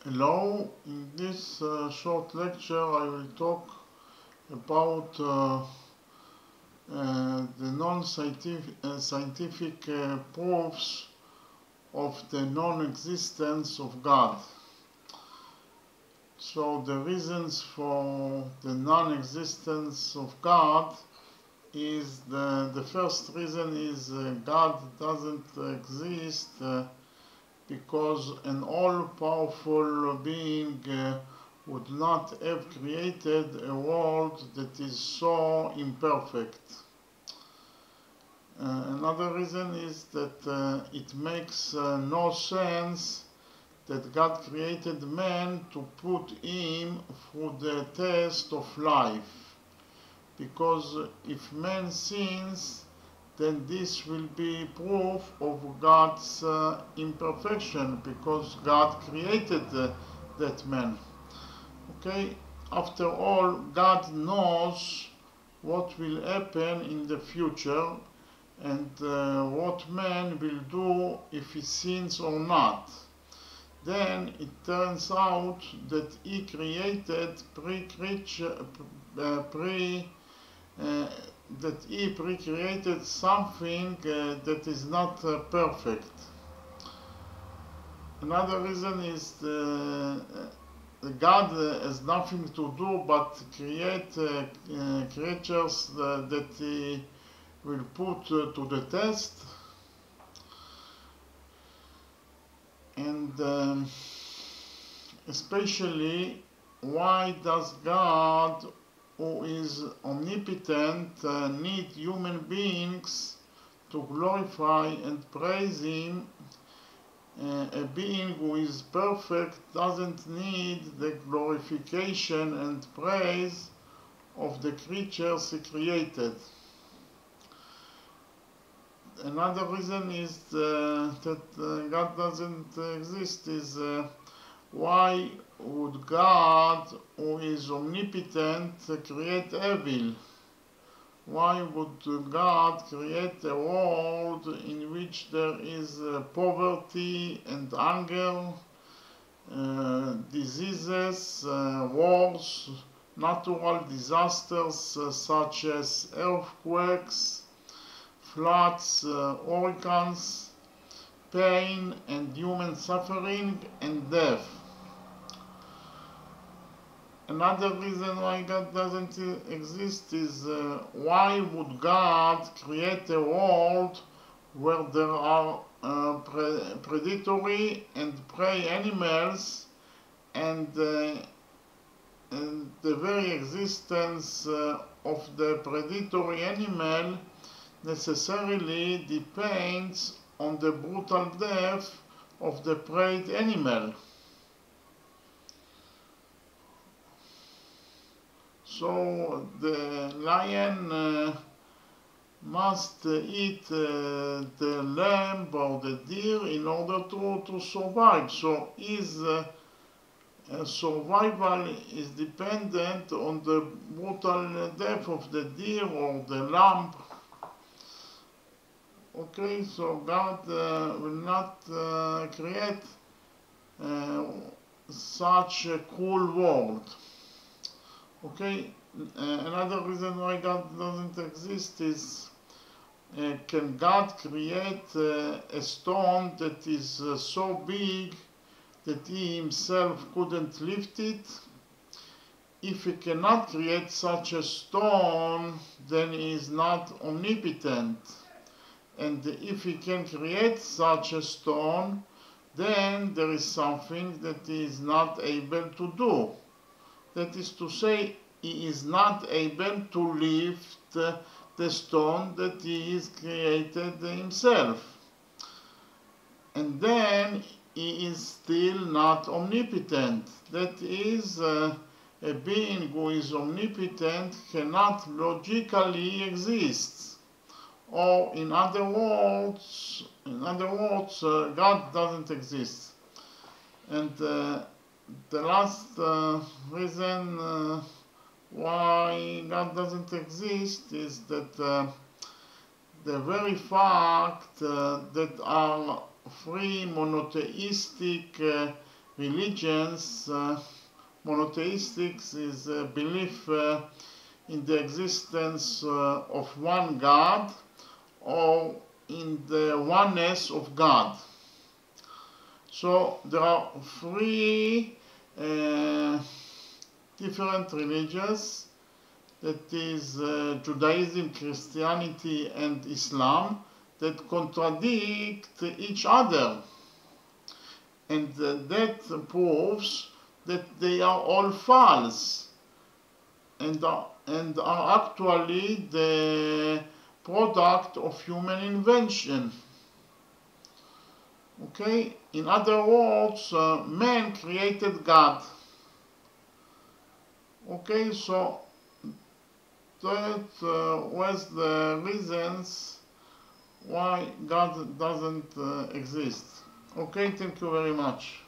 Hello, in this short lecture I will talk about the non-scientific proofs of the non-existence of God. So the reasons for the non-existence of God is the first reason is God doesn't exist because an all-powerful being would not have created a world that is so imperfect. Another reason is that it makes no sense that God created man to put him through the test of life. Because if man sins, then this will be proof of God's imperfection, because God created that man. Okay? After all, God knows what will happen in the future and what man will do if he sins or not. Then it turns out that he created that he pre-created something that is not perfect. Another reason is God has nothing to do but create creatures that he will put to the test. And especially, why does God, who is omnipotent, need human beings to glorify and praise him? A being who is perfect doesn't need the glorification and praise of the creatures he created. Another reason is that God doesn't exist is why would God, who is omnipotent, create evil? Why would God create a world in which there is poverty and hunger, diseases, wars, natural disasters such as earthquakes, floods, hurricanes, pain and human suffering and death? Another reason why God doesn't exist is why would God create a world where there are predatory and prey animals, and the very existence of the predatory animal necessarily depends on the brutal death of the preyed animal. So the lion must eat the lamb or the deer in order to survive. So his survival is dependent on the brutal death of the deer or the lamb. Okay, so God will not create such a cruel world. Okay, another reason why God doesn't exist is can God create a stone that is so big that he himself couldn't lift it? If he cannot create such a stone, then he is not omnipotent. And if he can create such a stone, then there is something that he is not able to do. That is to say, he is not able to lift the stone that he has created himself. And then he is still not omnipotent. That is, a being who is omnipotent cannot logically exist. Or in other words, God doesn't exist. And the last reason why God doesn't exist is that the very fact that are three monotheistic religions. Monotheistic is a belief in the existence of one God or in the oneness of God. So there are three different religions, that is Judaism, Christianity and Islam, that contradict each other, and that proves that they are all false and are actually the product of human invention. Okay, in other words, man created God. Okay, so that was the reasons why God doesn't exist. Okay, thank you very much.